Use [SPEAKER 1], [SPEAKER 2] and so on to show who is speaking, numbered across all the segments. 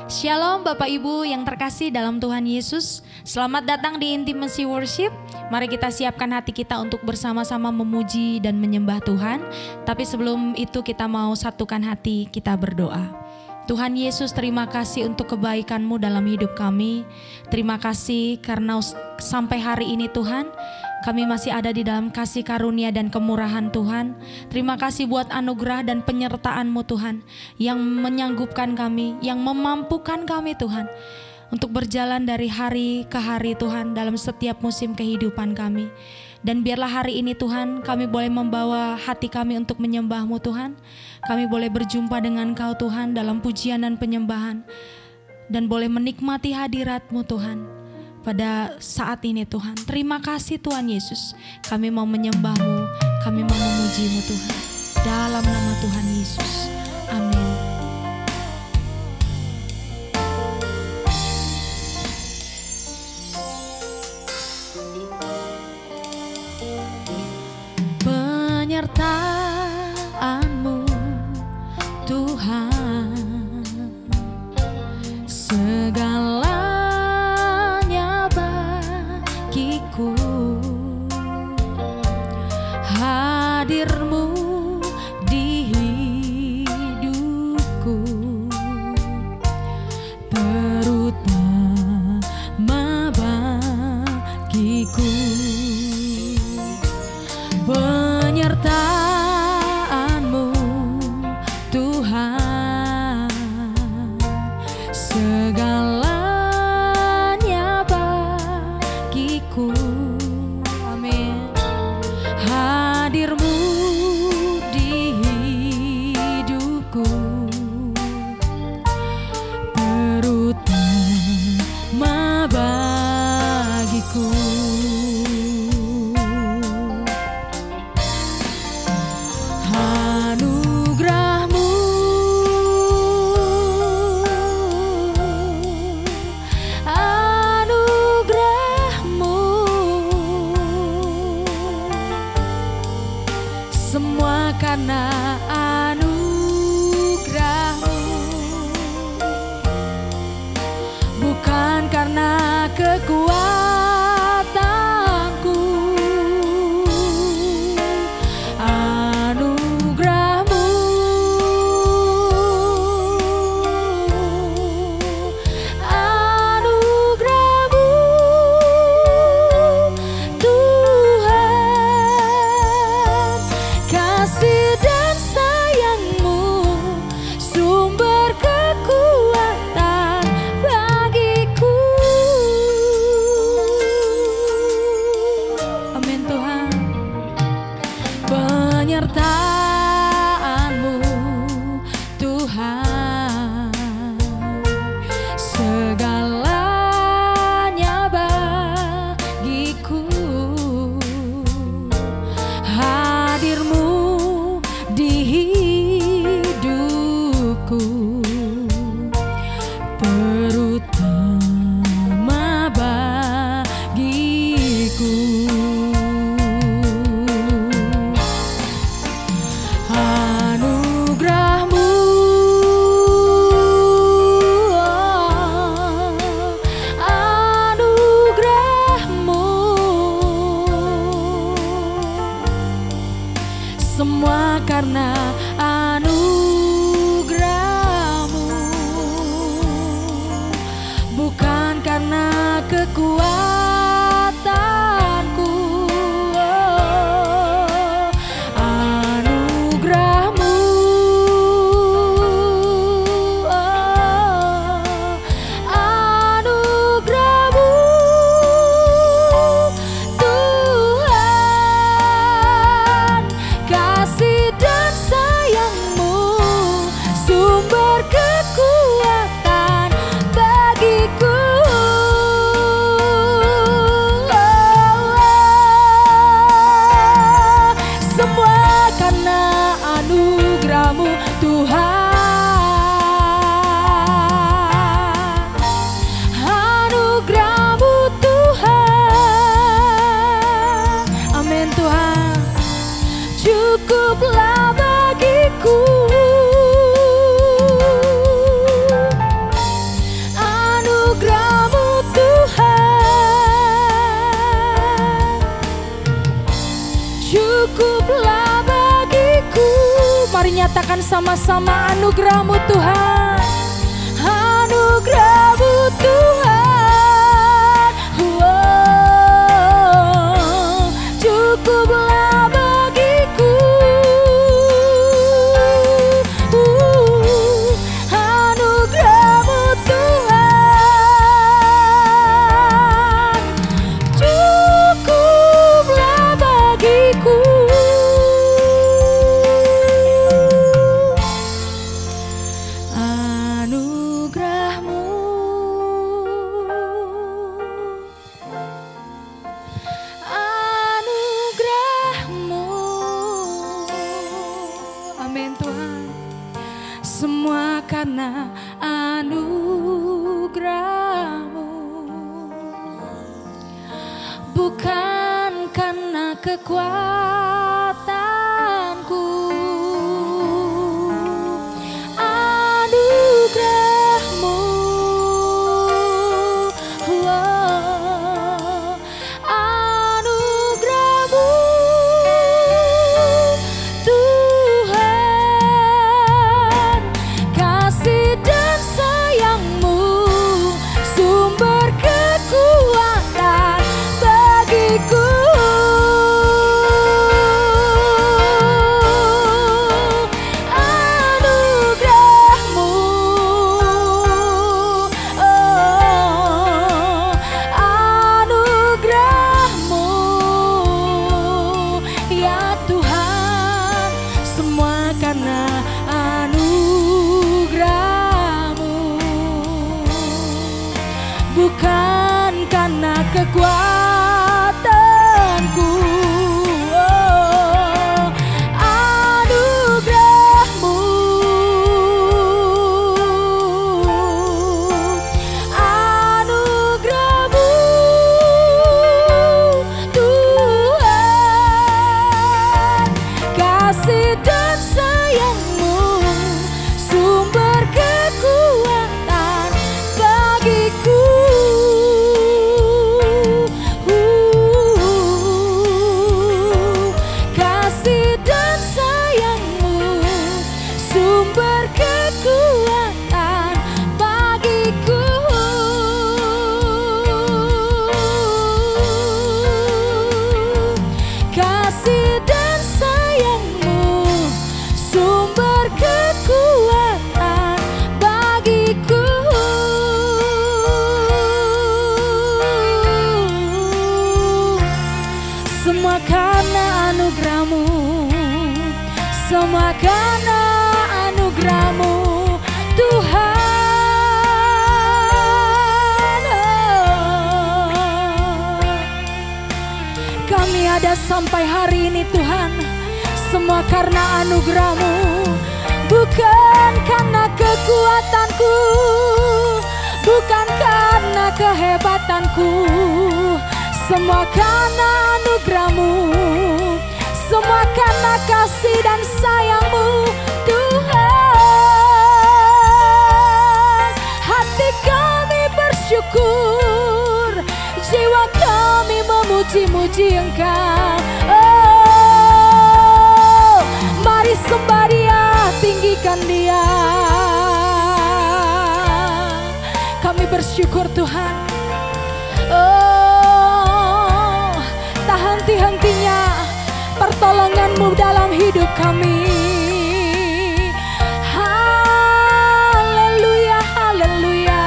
[SPEAKER 1] Shalom Bapak Ibu yang terkasih dalam Tuhan Yesus. Selamat datang di Intimacy Worship. Mari kita siapkan hati kita untuk bersama-sama memuji dan menyembah Tuhan. Tapi sebelum itu kita mau satukan hati, kita berdoa. Tuhan Yesus, terima kasih untuk kebaikan-Mu dalam hidup kami. Terima kasih karena sampai hari ini Tuhan, kami masih ada di dalam kasih karunia dan kemurahan Tuhan. Terima kasih buat anugerah dan penyertaan-Mu Tuhan, yang menyanggupkan kami, yang memampukan kami Tuhan, untuk berjalan dari hari ke hari Tuhan dalam setiap musim kehidupan kami. Dan biarlah hari ini Tuhan, kami boleh membawa hati kami untuk menyembah-Mu Tuhan. Kami boleh berjumpa dengan Kau Tuhan dalam pujian dan penyembahan, dan boleh menikmati hadirat-Mu Tuhan pada saat ini Tuhan. Terima kasih Tuhan Yesus. Kami mau menyembah-Mu, kami mau memuji-Mu Tuhan. Dalam nama Tuhan Yesus. Amin. Penyertaan-Mu Tuhan, segalanya bagiku. Hadir-Mu di hidupku, terutama bagiku. Penyertaan-Mu Tuhan, segalanya bagiku. Amin. Hadir-Mu di hidupku, terutama bagiku. Semua karena anugerah-Mu, bukan karena kekuatanku. Anugerah-Mu, anugerah-Mu Tuhan, kasih dan sayang-Mu, sumber kekuatan bagiku. Amin Tuhan. Penyertaan-Mu Tuhan, segalanya bagiku. Hadir-Mu di hidupku, terutama bagiku. Anugerah-Mu, anugerah-Mu, semua karena anugerah-Mu, bukan karena kekuatanku. Anugerah-Mu, anugerah-Mu Tuhan, kasih dan sayang-Mu, sumber kekuatan bagiku. Semua karena anugerah-Mu Tuhan, anugerah-Mu Tuhan. Amin Tuhan. Cukuplah bagiku. katakan sama-sama, anugerah-Mu Tuhan, anugerah-Mu Tuhan, cukuplah bagiku. Anugerah-Mu Tuhan, cukuplah bagiku. Anugerah-Mu, anugerah-Mu, amin Tuhan. Semua karena anugerah-Mu, bukan karena kekuatanku. Anugerah-Mu, anugerah-Mu Tuhan, kasih dan sayang-Mu, sumber kekuatan bagiku. Anugerah-Mu, anugerah-Mu, ya Tuhan, semua karena anugerah-Mu, bukan karena kekuatanku. Anugerah-Mu, anugerah-Mu Tuhan, kasih dan sayang-Mu, sumber kekuatan bagiku. Kasih dan sayang-Mu, sumber kekuatan bagiku. Kasih dan sayang-Mu, sumber kekuatan bagiku. Semua karena anugerah-Mu, semua karena anugerah-Mu Tuhan. Kami ada sampai hari ini Tuhan, semua karena anugerah-Mu, bukan karena kekuatanku, bukan karena kehebatanku. Semua karena anugerah-Mu, semua karena kasih dan sayang-Mu Tuhan. Hati kami bersyukur, jiwa kami memuji-muji Engkau. Oh, mari sembah Dia, tinggikan Dia. Kami bersyukur Tuhan. Oh, tak henti-hentinya pertolongan-Mu dalam hidup kami. Haleluya, haleluya.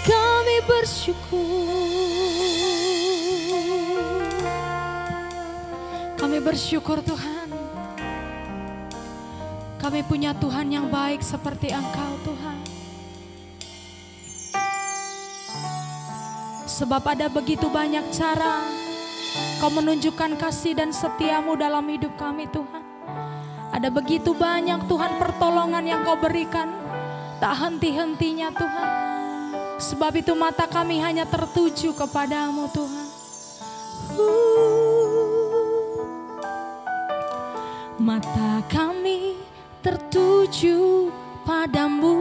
[SPEAKER 1] Kami bersyukur. Kami bersyukur Tuhan. Kami punya Tuhan yang baik seperti Engkau Tuhan. Sebab ada begitu banyak cara Kau menunjukkan kasih dan setia-Mu dalam hidup kami Tuhan. Ada begitu banyak Tuhan pertolongan yang Kau berikan, tak henti-hentinya Tuhan. Sebab itu mata kami hanya tertuju kepada-Mu Tuhan. Mata kami tertuju padamu,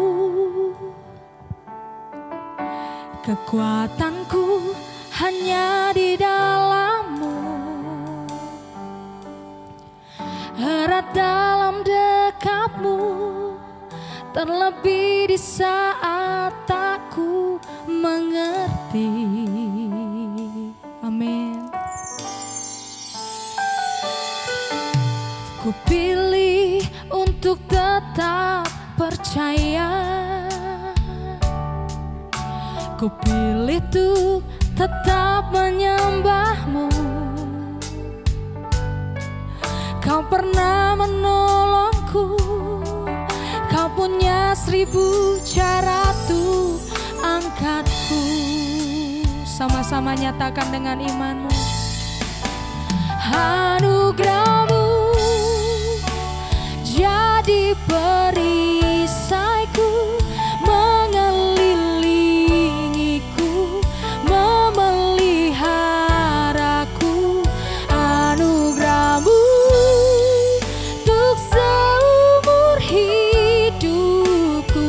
[SPEAKER 1] kekuatanku hanya di dalam-Mu, erat dalam dekap-Mu, terlebih di saat aku mengerti. Amin. Ku pilih untuk tetap percaya, ku pilih untuk tetap menyembah-Mu. Kau pernah menolongku, Kau punya 1000 cara tuh angkatku. Sama-sama nyatakan dengan imanmu. Anugerah-Mu jadi perisaiku, mengelilingiku, memeliharaku. Anugerah-Mu untuk seumur hidupku,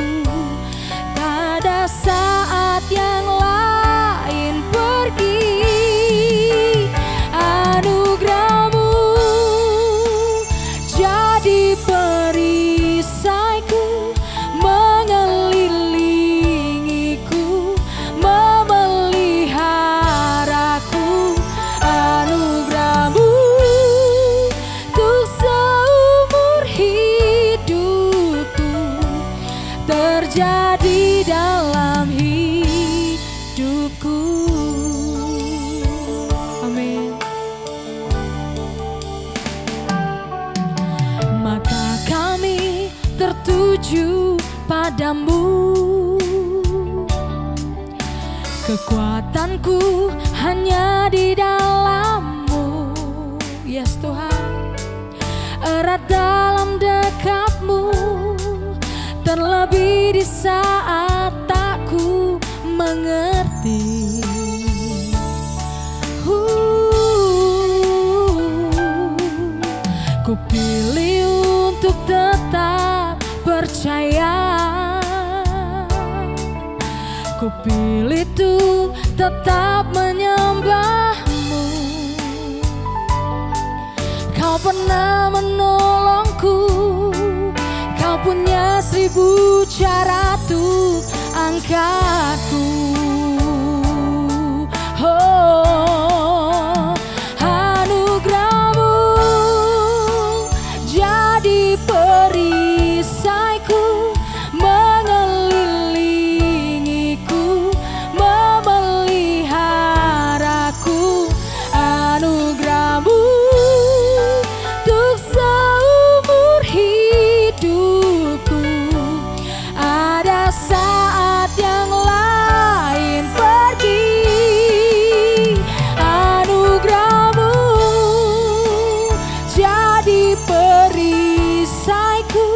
[SPEAKER 1] tak ada saat yang lain pergi. Anugerah-Mu jadi perisaiku, mengelilingiku, memeliharaku. Anugerah-Mu untuk seumur hidupku, terjadi dalam hidupku. Amin. Maka kami tertuju padamu, kekuatanku hanya di dalam-Mu. Yes Tuhan, erat dalam dekap-Mu, terlebih di saat aku mengerti. Ku pilih untuk tetap percaya, ku pilih untuk tetap menyembah-Mu. Kau pernah menolongku, Kau punya 1000 cara tuh angkatku. Oh, anugerah-Mu jadi perisaiku, mengelilingiku, memeliharaku. Anugerah-Mu untuk seumur hidupku, ada saat yang lain pergi. Anugerah-Mu jadi perisaiku,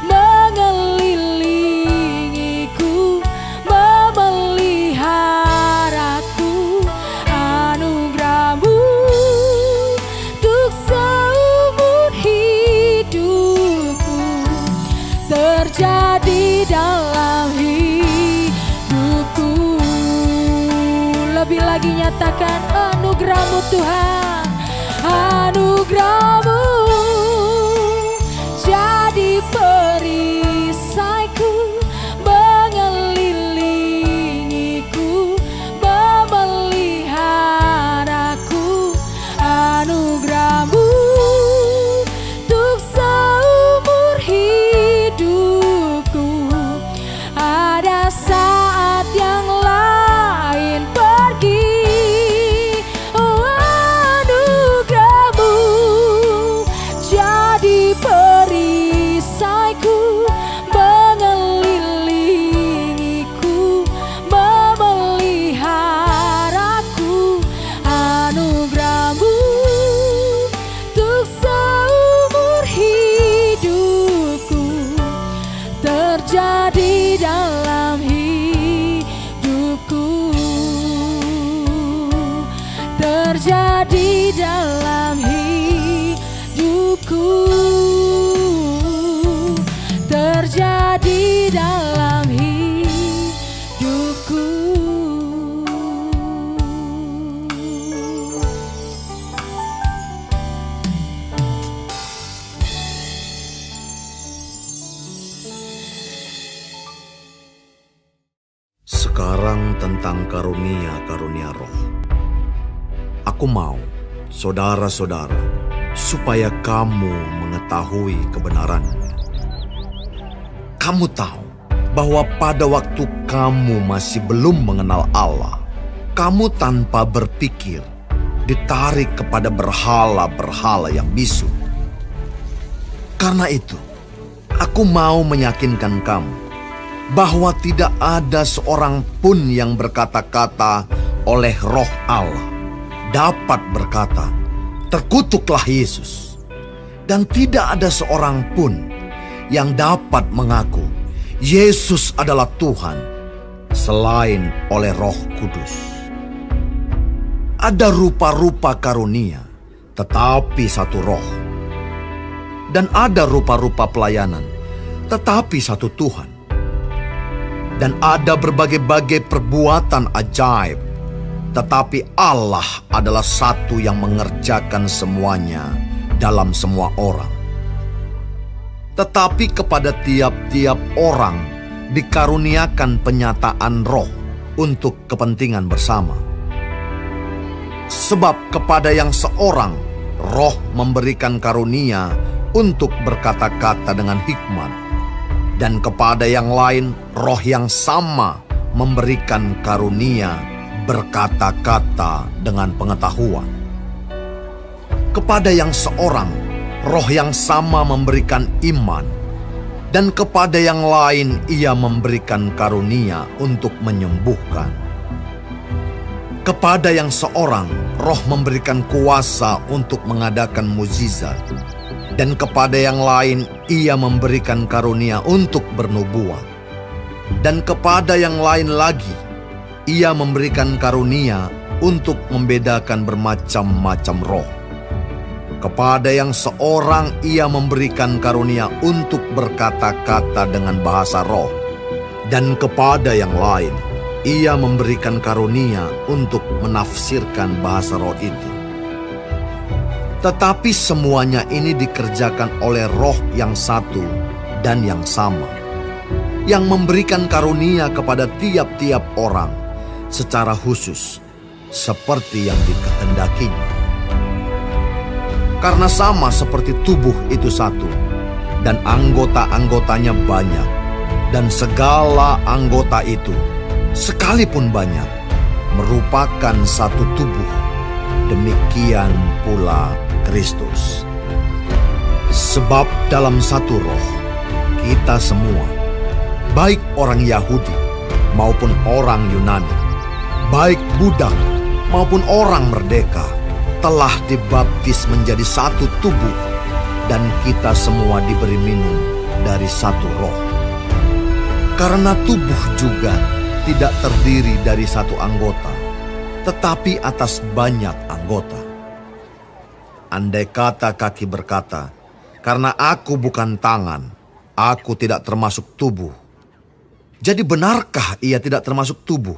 [SPEAKER 1] mengelilingiku, memeliharaku. Anugerah-Mu untuk seumur hidupku, terjadi dalam hidupku. Lebih lagi nyatakan anugerah-Mu Tuhan. Anugerah-Mu jadi perisaiku, mengelilingiku, memeliharaku. Anugerah-Mu untuk seumur hidupku, ada saat yang lain pergi. Oh, anugerah-Mu jadi perisaiku, mengelilingiku, memeliharaku. Anugerah-Mu untuk seumur hidupku, terjadi dalam hidupku, terjadi dalam hidupku, terjadi dalam hidupku.
[SPEAKER 2] karunia-karunia roh. Aku mau, saudara-saudara, supaya kamu mengetahui kebenarannya. Kamu tahu bahwa pada waktu kamu masih belum mengenal Allah, kamu tanpa berpikir ditarik kepada berhala-berhala yang bisu. Karena itu, aku mau meyakinkan kamu bahwa tidak ada seorang pun yang berkata-kata oleh Roh Allah dapat berkata, "Terkutuklah Yesus." Dan tidak ada seorang pun yang dapat mengaku Yesus adalah Tuhan selain oleh Roh Kudus. Ada rupa-rupa karunia, tetapi satu roh. Dan ada rupa-rupa pelayanan, tetapi satu Tuhan. Dan ada berbagai-bagai perbuatan ajaib, tetapi Allah adalah satu yang mengerjakan semuanya dalam semua orang. Tetapi kepada tiap-tiap orang dikaruniakan penyataan roh untuk kepentingan bersama. Sebab kepada yang seorang roh memberikan karunia untuk berkata-kata dengan hikmat, dan kepada yang lain roh yang sama memberikan karunia berkata-kata dengan pengetahuan. Kepada yang seorang roh yang sama memberikan iman, dan kepada yang lain ia memberikan karunia untuk menyembuhkan. Kepada yang seorang roh memberikan kuasa untuk mengadakan mukjizat, dan kepada yang lain ia memberikan karunia untuk bernubuat. Dan kepada yang lain lagi ia memberikan karunia untuk membedakan bermacam-macam roh. Kepada yang seorang ia memberikan karunia untuk berkata-kata dengan bahasa roh, dan kepada yang lain ia memberikan karunia untuk menafsirkan bahasa roh itu. Tetapi semuanya ini dikerjakan oleh Roh yang satu dan yang sama, yang memberikan karunia kepada tiap-tiap orang secara khusus, seperti yang dikehendakinya. Karena sama seperti tubuh itu satu, dan anggota-anggotanya banyak, dan segala anggota itu, sekalipun banyak, merupakan satu tubuh, demikian pula Kristus. Sebab dalam satu roh, kita semua, baik orang Yahudi maupun orang Yunani, baik budak maupun orang merdeka, telah dibaptis menjadi satu tubuh, dan kita semua diberi minum dari satu roh. Karena tubuh juga tidak terdiri dari satu anggota, tetapi atas banyak anggota. Andai kata kaki berkata, "Karena aku bukan tangan, aku tidak termasuk tubuh," jadi benarkah ia tidak termasuk tubuh?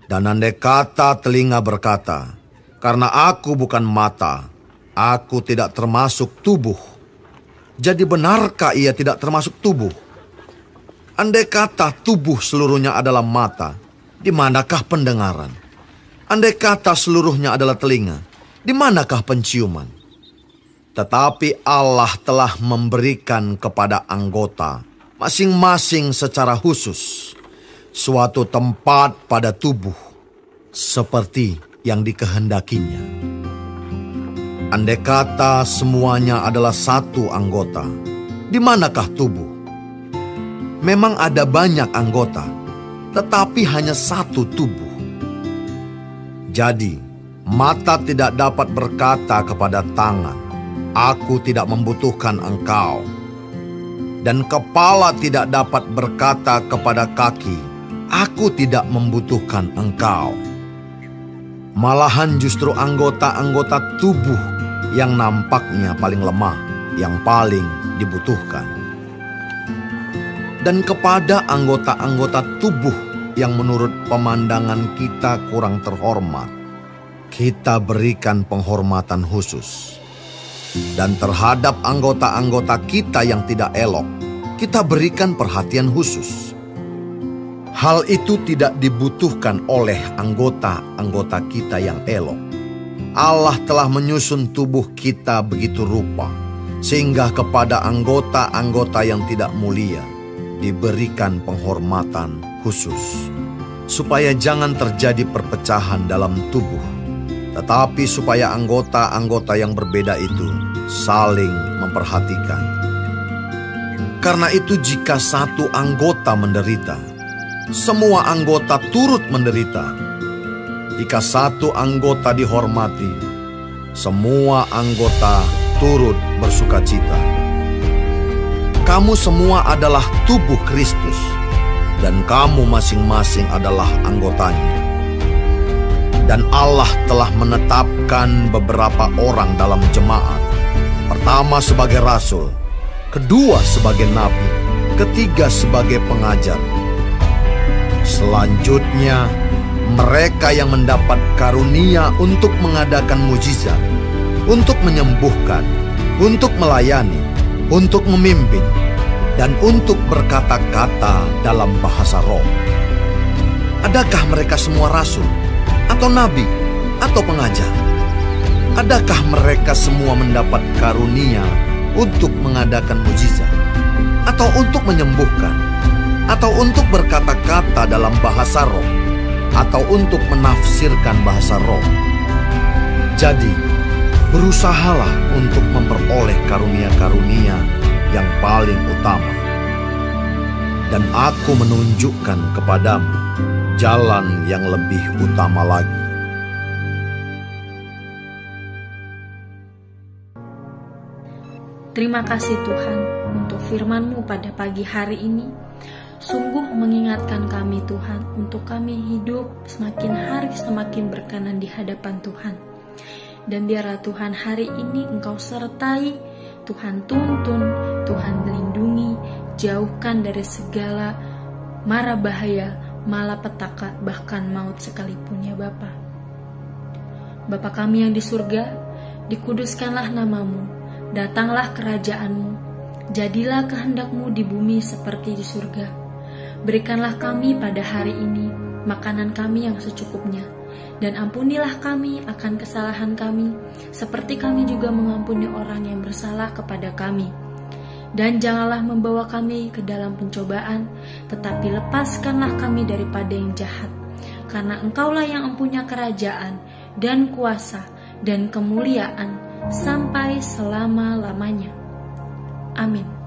[SPEAKER 2] Dan andai kata telinga berkata, "Karena aku bukan mata, aku tidak termasuk tubuh," jadi benarkah ia tidak termasuk tubuh? Andai kata tubuh seluruhnya adalah mata, di manakah pendengaran? Andai kata seluruhnya adalah telinga, di manakah penciuman? Tetapi Allah telah memberikan kepada anggota masing-masing secara khusus suatu tempat pada tubuh, seperti yang dikehendakinya. Andai kata semuanya adalah satu anggota, di manakah tubuh? Memang ada banyak anggota, tetapi hanya satu tubuh. Jadi, mata tidak dapat berkata kepada tangan, "Aku tidak membutuhkan engkau." Dan kepala tidak dapat berkata kepada kaki, "Aku tidak membutuhkan engkau." Malahan justru anggota-anggota tubuh yang nampaknya paling lemah, yang paling dibutuhkan. Dan kepada anggota-anggota tubuh yang menurut pemandangan kita kurang terhormat, kita berikan penghormatan khusus. Dan terhadap anggota-anggota kita yang tidak elok, kita berikan perhatian khusus. Hal itu tidak dibutuhkan oleh anggota-anggota kita yang elok. Allah telah menyusun tubuh kita begitu rupa, sehingga kepada anggota-anggota yang tidak mulia diberikan penghormatan khusus, supaya jangan terjadi perpecahan dalam tubuh, tetapi supaya anggota-anggota yang berbeda itu saling memperhatikan. Karena itu jika satu anggota menderita, semua anggota turut menderita. Jika satu anggota dihormati, semua anggota turut bersukacita. Kamu semua adalah tubuh Kristus, dan kamu masing-masing adalah anggotanya. Dan Allah telah menetapkan beberapa orang dalam jemaat. Pertama sebagai rasul, kedua sebagai nabi, ketiga sebagai pengajar. Selanjutnya, mereka yang mendapat karunia untuk mengadakan mujizat, untuk menyembuhkan, untuk melayani, untuk memimpin, dan untuk berkata-kata dalam bahasa roh. Adakah mereka semua rasul, atau nabi, atau pengajar? Adakah mereka semua mendapat karunia untuk mengadakan mujizat, atau untuk menyembuhkan, atau untuk berkata-kata dalam bahasa roh, atau untuk menafsirkan bahasa roh? Jadi, berusahalah untuk memperoleh karunia-karunia yang paling utama. Dan aku menunjukkan kepadamu jalan yang lebih utama lagi.
[SPEAKER 3] Terima kasih Tuhan untuk firman-Mu pada pagi hari ini. Sungguh mengingatkan kami Tuhan untuk kami hidup semakin hari semakin berkenan di hadapan Tuhan. Dan biarlah Tuhan hari ini Engkau sertai, Tuhan tuntun, Tuhan lindungi, jauhkan dari segala mara bahaya, malapetaka, bahkan maut sekalipun ya Bapa. Bapa kami yang di surga, dikuduskanlah nama-Mu, datanglah kerajaan-Mu, jadilah kehendak-Mu di bumi seperti di surga. Berikanlah kami pada hari ini makanan kami yang secukupnya, dan ampunilah kami akan kesalahan kami, seperti kami juga mengampuni orang yang bersalah kepada kami. Dan janganlah membawa kami ke dalam pencobaan, tetapi lepaskanlah kami daripada yang jahat. Karena Engkaulah yang mempunyai kerajaan, dan kuasa, dan kemuliaan, sampai selama-lamanya. Amin.